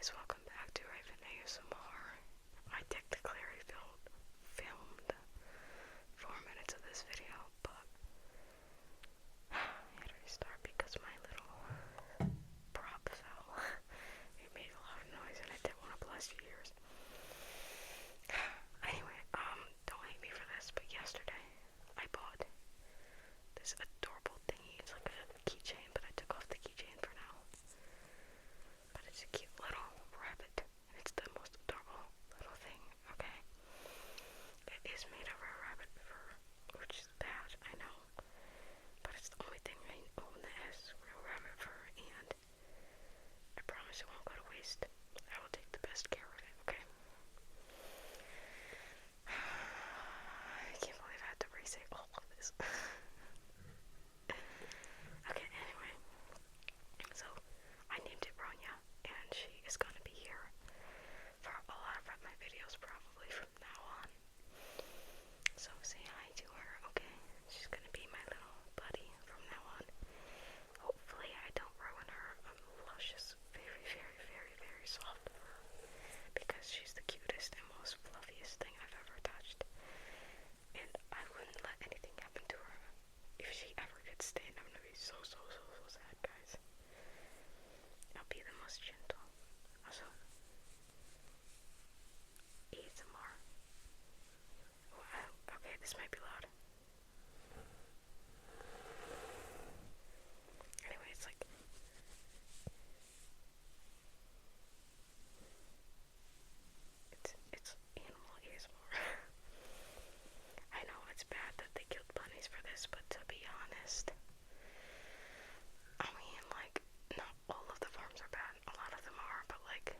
guys, welcome back to Raven ASMR. I technically already filmed 4 minutes of this video, but I had to restart because my little prop fell. It made a lot of noise and I didn't want to blast your ears. Anyway, don't hate me for this, but yesterday I bought this adorable thingy. It's like a keychain, but I took off the keychain for now. But it's a cute little rabbit, and it's the most adorable little thing, okay? It is made of a rabbit fur, which is bad, I know. But it's the only thing I own that has real rabbit fur, and I promise it won't go to waste. I will take the best care of it, okay? I can't believe I had to re-say all of this. Okay, anyway. So, I named it Ronya, and she is gonna be here for a lot of my videos probably from now on. So say hi to her, okay? She's gonna be my little buddy from now on. Hopefully I don't ruin her luscious, very, very, very, very soft fur, because she's the cutest and most fluffiest thing I've ever touched. And I wouldn't let anything happen to her. If she ever gets stained, I'm gonna be so sad, guys. I'll be the most gentle. Also, ASMR. Wow, okay, this might be loud. Anyway, it's like it's animal ASMR. I know it's bad that they killed bunnies for this, but to be honest, I mean, like, not all of the farms are bad. A lot of them are, but like,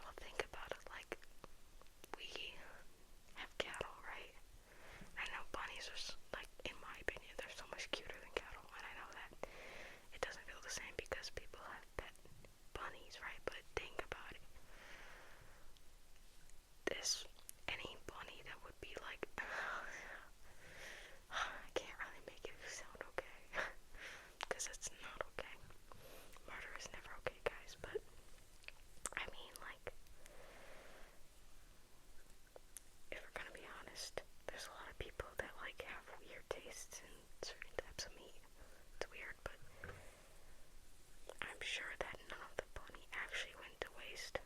well, think about it. Like, we have cattle, right? I know bunnies are, like, in my opinion, they're so much cuter than cattle, and I know that it doesn't feel the same because people have pet bunnies, right? But think about it. Any bunny that would be like, I can't really make it sound okay, because it's not okay. Murder is never okay, guys, but, I mean, like, if we're gonna be honest, there's a lot of people that, like, have weird tastes in certain types of meat. It's weird, but I'm sure that none of the bunny actually went to waste.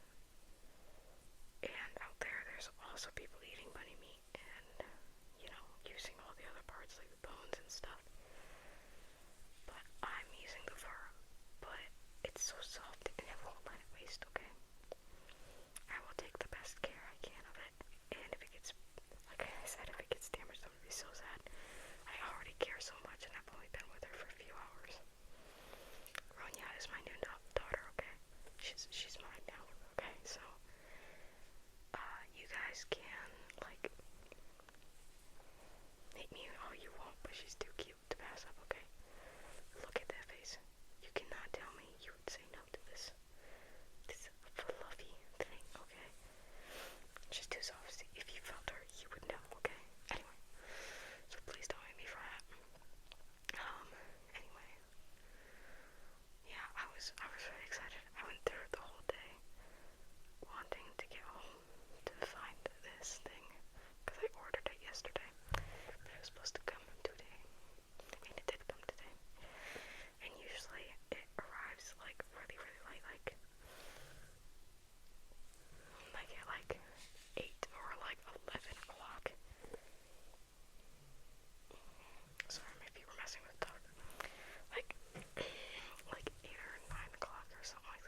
And out there's also people eating bunny meat and, you know, using all the other parts like the bones and stuff. But I'm using the fur, but it's so soft and it won't let it waste, okay? I will take the best care I can of it, and if it gets, like I said, if it gets damaged, I'm gonna be so sad. I already care so much, and I've only been with her for a few hours. Ronya is my new daughter, okay? She's mine now, okay? So, you guys can, like, hate me all you want, but she's too cute to pass up, okay? Look at that face. You cannot tell me you would say no to this fluffy thing, okay? She's too soft. If you felt her, you would know, okay? Anyway, so please don't hate me for that. Anyway, yeah, I was really excited. I went through the whole day wanting to get home to find this thing, because I ordered it yesterday, but it was supposed to come today, and it did come today. And usually it arrives like really, really late, like at like 8 or like 11 o'clock. Sorry, maybe you were messing with the dog. Like 8 or 9 o'clock or something like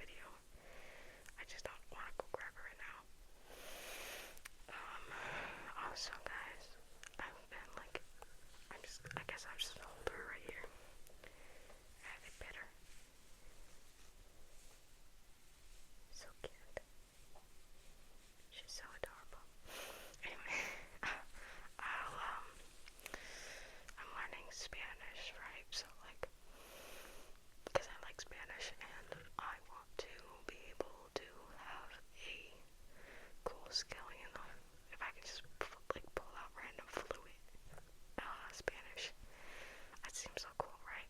video. I just don't want to go grab it right now. Also, guys, I've been like, I guess I'll just hold her right here. I have it better. So cute. She's so adorable. Anyway, I'm learning Spanish, right? So like, because I like Spanish and I want to be able to have a cool skill, you know, if I can just like pull out random fluid Spanish, that seems so cool, right?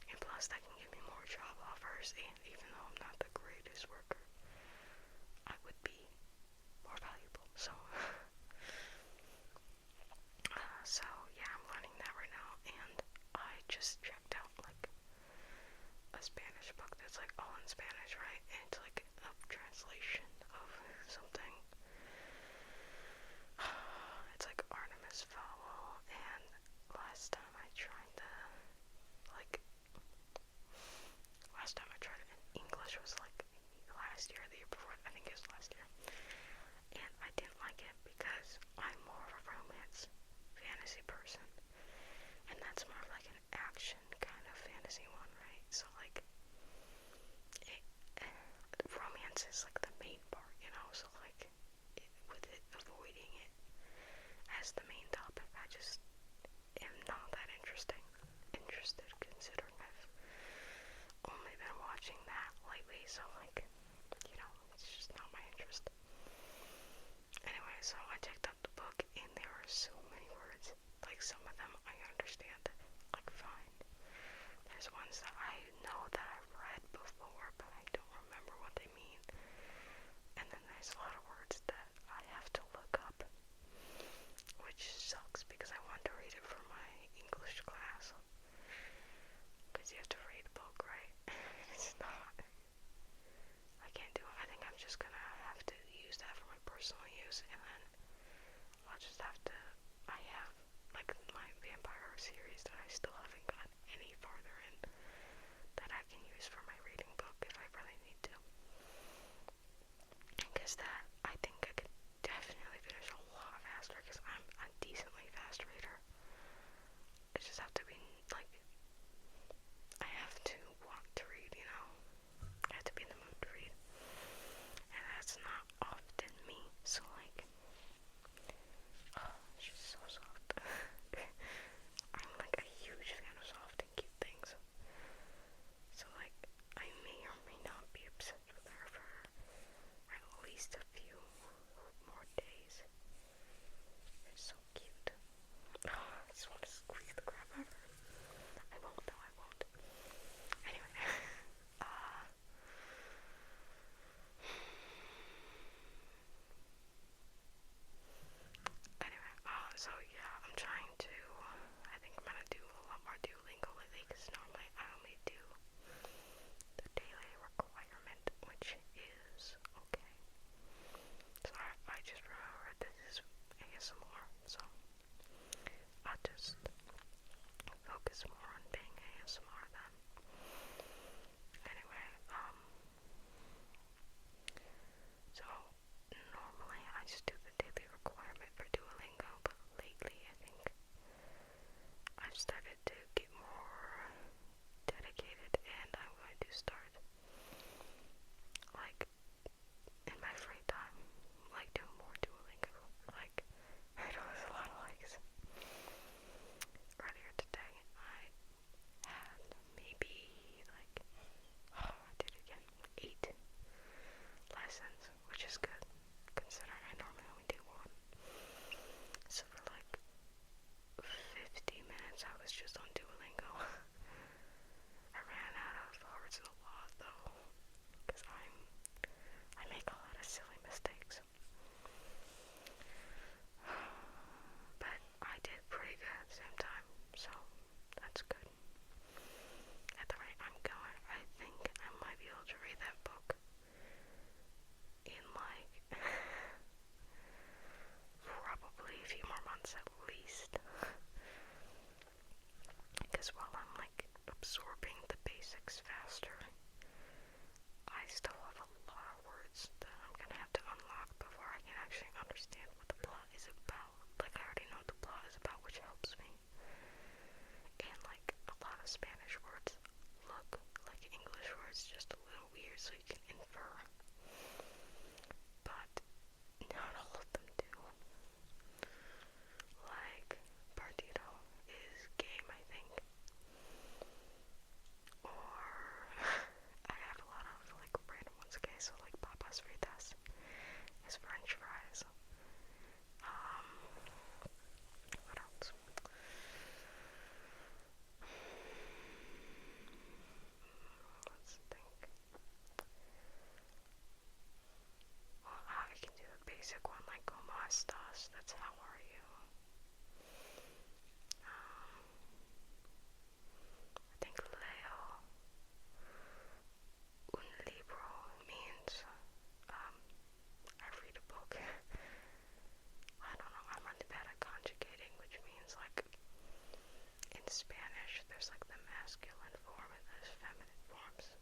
And plus that can give me more job offers, and even though I'm not the greatest worker, I would be more valuable. So so yeah, I'm learning that right now, and I just checked out like a Spanish book that's like all in Spanish, right? And it's like a translation of something. It's like Artemis Fowl, and last time I tried it in English was like last year, the year before, I think it was last year. And I didn't like it because I'm more of a romance fantasy person. And that's more like an action kind of fantasy one, right? So like, romance is like the main part, you know? So like, with it avoiding it as the main topic, I just am not that interested, considering I've only been watching that lately, so like, you know, it's just not my interest. Anyway, so I checked out the book, and there are so many words. Like, some of them I understand, like, fine. There's ones that I know that I've read before, but I don't remember what they mean. And then there's a lot of words that I have to look up, which sucks because I want to read it for my English class. Because you have to read a book, right? It's not. I can't do it. I think I'm just gonna have to use that for my personal use, and then I'll just have to. I have like my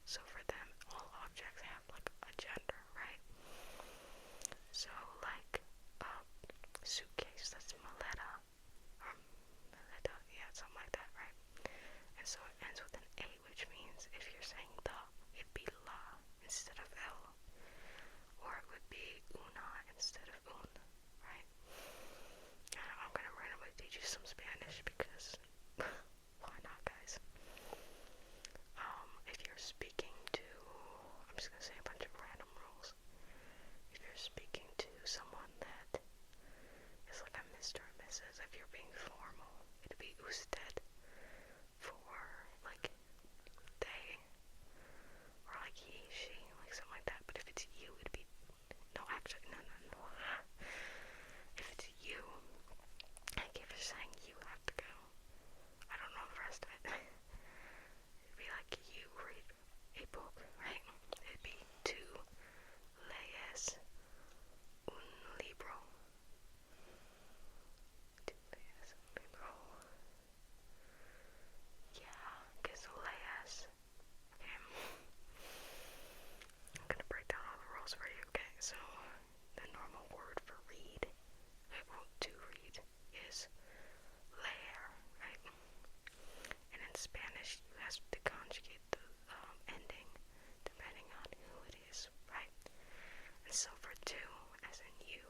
So for them, all objects have like a gender, right? So like a suitcase, that's maleta, or maleta, yeah, something like that, right? And so it ends with an A, which means if you're saying the, it'd be la instead of L. Or it would be una instead of un, right? I'm gonna randomly teach you some Spanish because why not, guys? If you're speaking to, I'm just gonna say a bunch of random rules. If you're speaking to someone that is like a Mr. or Mrs., if you're being formal, it'd be usted. For like they, or like he, she, like something like that. But if it's you, it'd be, no, actually, no. If it's you, like if you're saying you have to go, I don't know the rest of it. It'd be like you read a book, right? It'd be tu lees un libro. Tu lees un libro. Yeah, because lees. Okay. I'm gonna break down all the rules for you, okay? So, the normal word for read, to read, is leer, right? And in Spanish, you have to conjugate the ending depending on who it is, right? And so for to, as in you,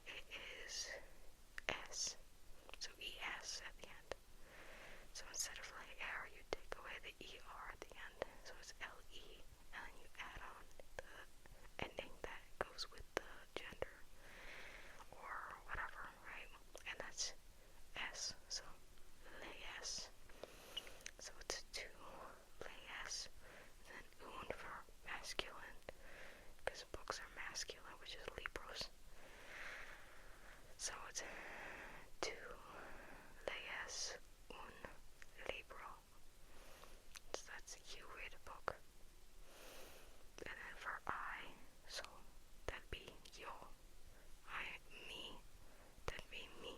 it is S, so ES at the end. So instead of leer, you take away the ER at the end, so it's LE, and then you add on the ending that goes with the gender, or whatever, right? And that's S, so lees. So it's to lees, and then un for masculine, because books are masculine, which is libros. So it's to lees un libro. So that's you read a book. And then for I, so that'd be yo. Me, that'd be me.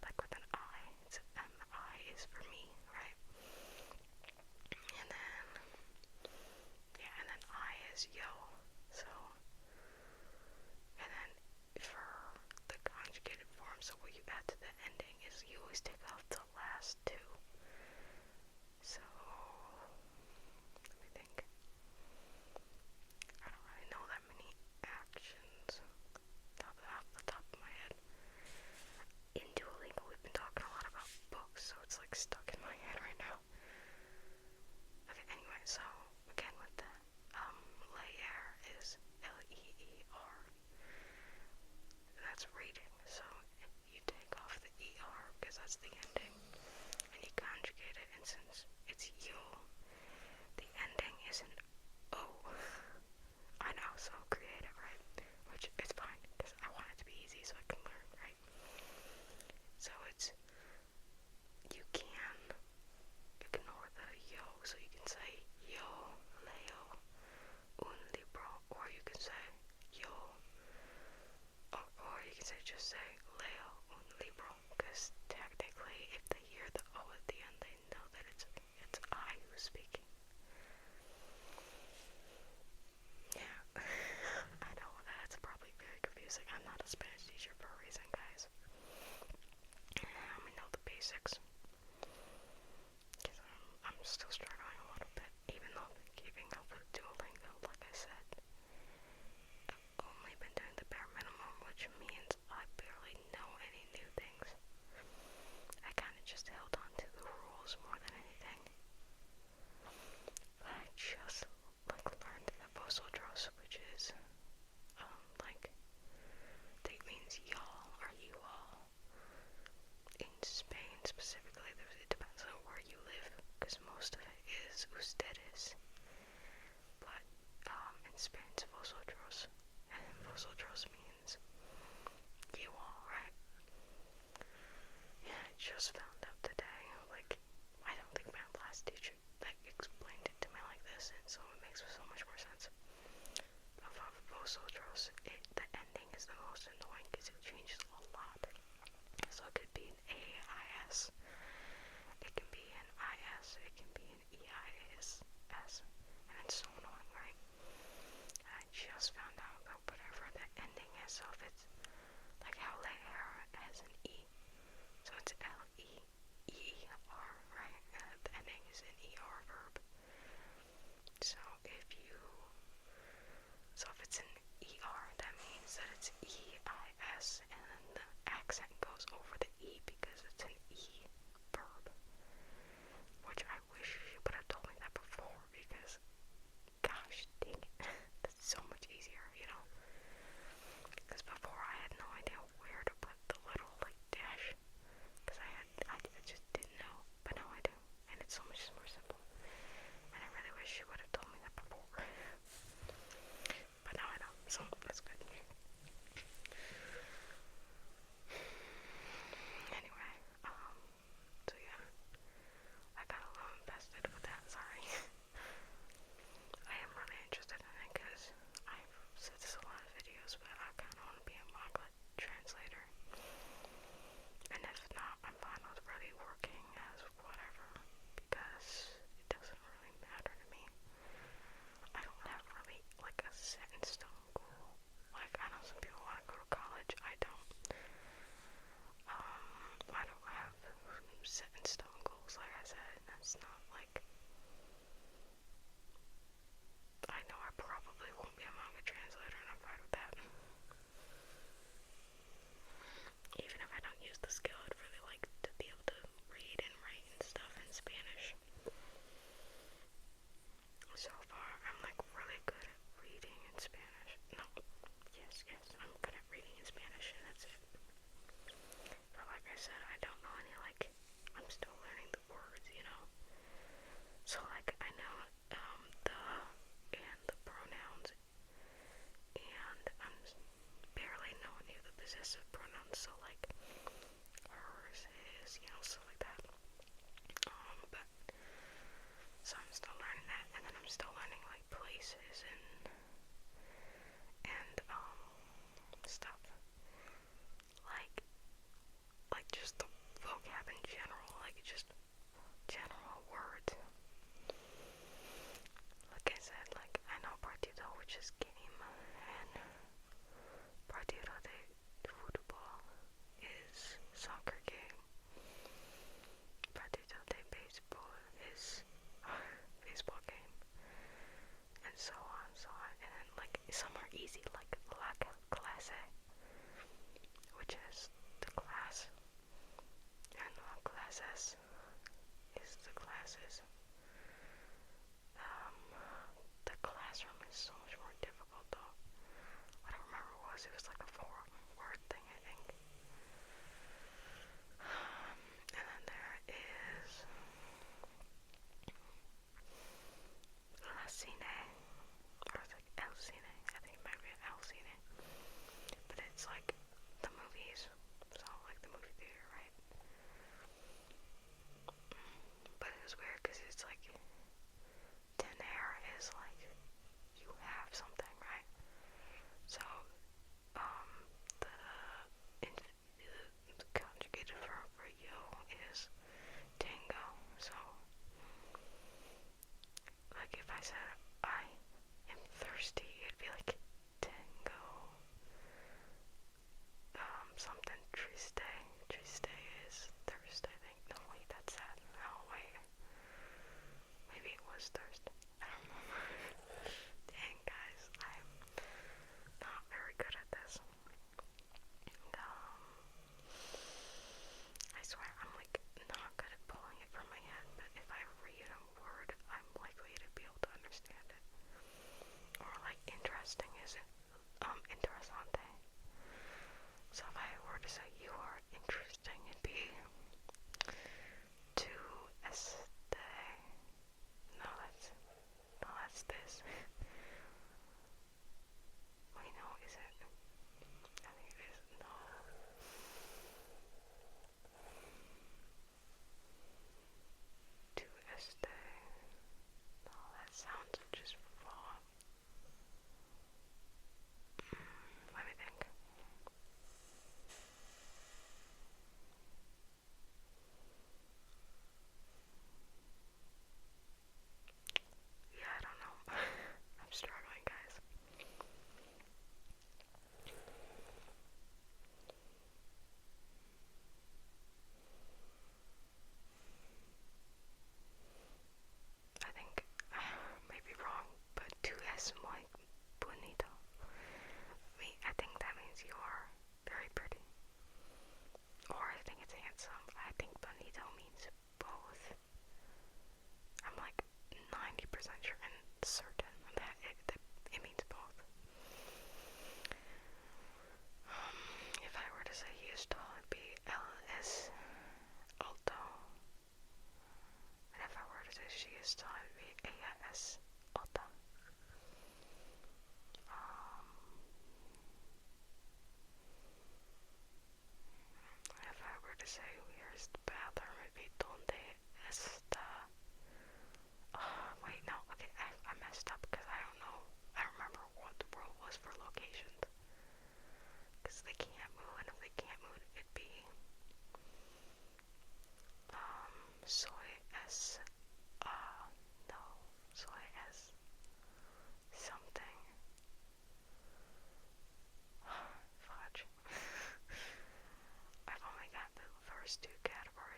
Like with an I, it's I is for me, right? And then, yeah, and then I is yo. So, and then for the conjugated form, so what you add to the ending is you always take off the last two. So, let me think. I don't really know that many actions off the top of my head. In Duolingo, we've been talking a lot about books, so it's like stuck in my head right now. Okay, anyway, so again with the leer is L-E-E-R. That's reading, so you take off the ER because that's the ending, and you conjugate it, and since it's yo, the ending is an O. I know, so creative, right? Which is fine, because I want it to be easy so I can learn, right? So it's, you can ignore the yo, so you can say yo leo un libro, or you can say yo, or you can say just say leo un libro, because technically if they hear the O at the end, they know that it's I who's speaking. Yeah, I know that's probably very confusing. I'm not a Spanish teacher for a reason, guys. We know the basics. Because I'm still struggling a little bit, even though I've been keeping up with Duolingo, like I said. I've only been doing the bare minimum, which means I barely know any new things. I kind of just held on to the rules more than anything. But I just, learned the vosotros, which is, that means y'all, or you all. In Spain specifically, it depends on where you live, because most of it is ustedes. But in Spain it's vosotros, and vosotros means you all, right? Yeah, I just found out today, I don't think my last teacher explained it to me like this, and so it makes so much more sense. But vosotros, the ending is the most annoying because it changes a lot. So it could be an A-I-S, it can be an I-S, it can be an E-I-S, ending is. So if it's like how leer has an E, so it's L-E-E-R, right? The ending is an ER verb. So if it's an ER, that means that it's E-I-S, and then the accent goes over the E because it's an E verb. Which I wish you would have told me that before, because gosh dang it, that's so much easier, you know? Because before I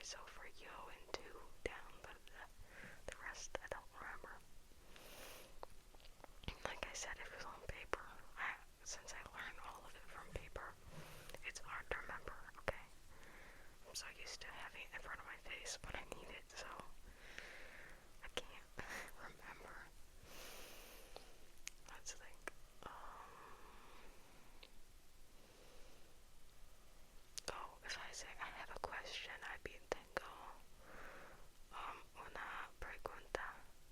So for yo and two down, but the rest I don't remember. Like I said, it was on paper. Since I learned all of it from paper, it's hard to remember, okay? I'm so used to having it in front of my face, but I need it, so I can't remember. Let's think. Oh, if I say I have a question, I'd be tengo una pregunta,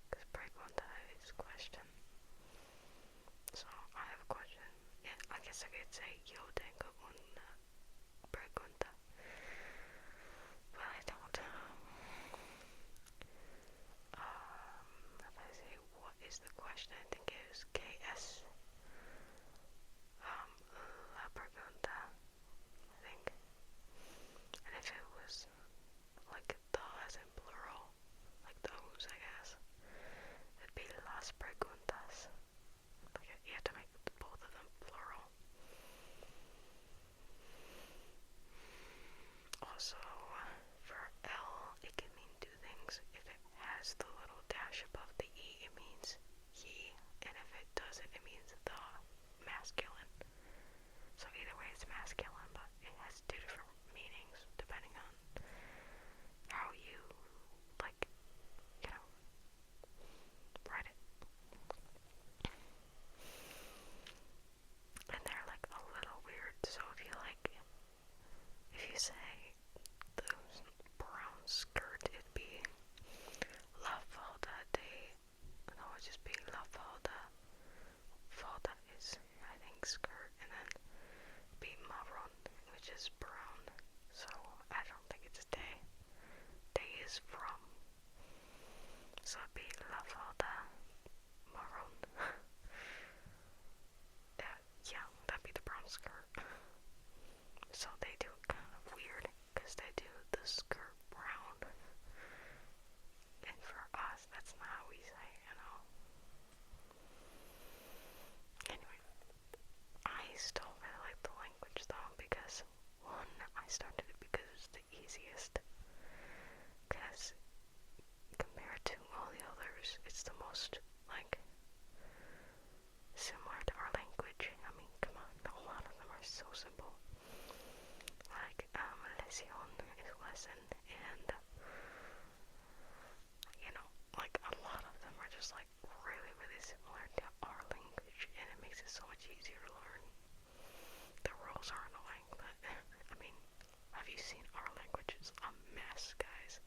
because pregunta is question. So I have a question. Yeah, I guess I could say yo tengo una pregunta, but I don't. If I say what is the question, I think it was KS. La pregunta, I think. And if it was like the as in plural, like those, I guess, it'd be las preguntas. Like you have to make both of them plural. Also, for L, it can mean two things. If it has the little dash above the E, it means he, and if it doesn't, it means the masculine. So either way, it's masculine, but it has two different meanings depending on how you, like, you know, write it. And they're like a little weird, so if you say the brown skirt, it'd be la falda de, no, it'd just be la falda. Falda is, I think, skirt, and then be marron, which is brown. So I don't think it's day. Day is from. So it'd be la falda marron. Yeah, that'd be the brown skirt. So they do it kind of weird, because they do the skirt brown. And for us, that's not how we say, you know. Anyway, I still really like the language though, because one, I started it because it's the easiest. Because compared to all the others, it's the most, like, similar to our language. I mean, come on, a lot of them are so simple. Like, lesion is lesson, and, you know, like, a lot of them are just, like, really, really similar to our language, and it makes it so much easier to learn. The rules are annoying, but, I mean, have you seen our language? It's a mess, guys.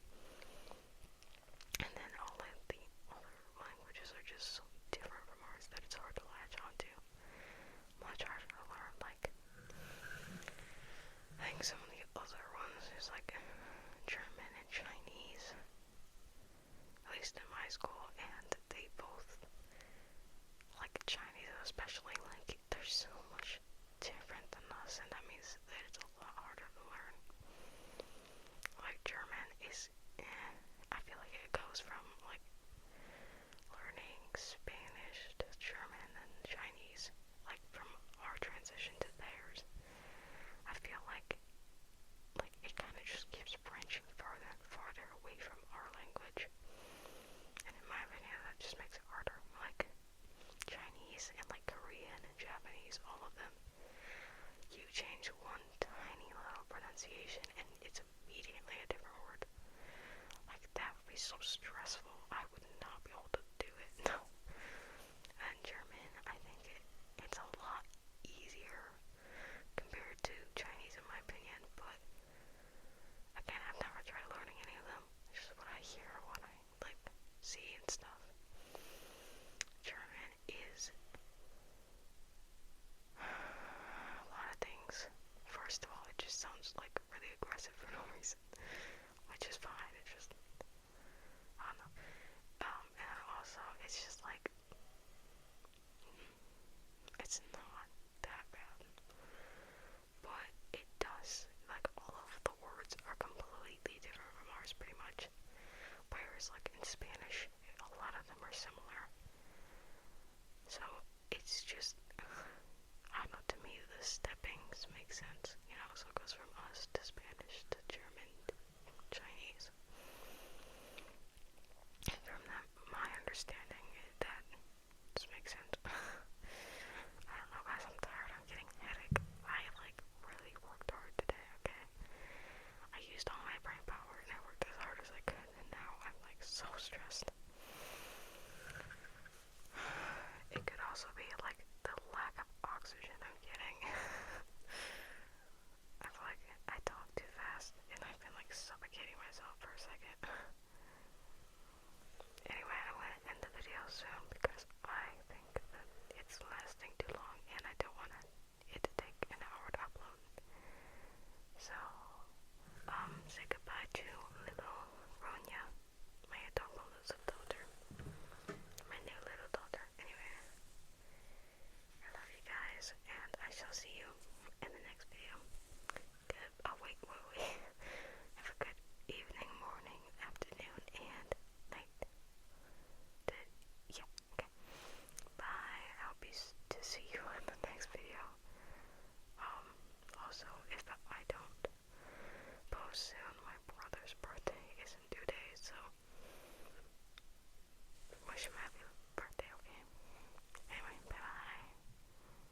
And then all of the other languages are just so different from ours that it's hard to latch onto. Much harder to learn, like, I think some of the other ones is like German and Chinese, at least in my school, and they both, like Chinese especially, like, they're so much different than us, and that means that it's a lot harder to learn. Like German is, I feel like it goes from like learning Spanish to German and Chinese, like from our transition to theirs. I feel like it kind of just keeps branching farther and farther away from our language. And in my opinion, that just makes it harder. Like Chinese and like Korean and Japanese, all of them, you change one tiny little pronunciation and it's immediately a different word. Like that would be so stressful. I would not be able to do it. No. And German, I think it's a lot easier compared to Chinese in my opinion, but again, I've never tried learning any of them. It's just what I hear, what I like see and stuff. German is a lot of things. First of all, it just sounds like really aggressive for no reason, which is fine. It's just, I don't know. And also, it's just like, it's not that bad. But it does, like, all of the words are completely different from ours, pretty much. Whereas, like, in Spanish, a lot of them are similar. So, it's just, I don't know, to me, the steppings make sense, you know, so it goes from us to Spanish to German to Chinese. stressed.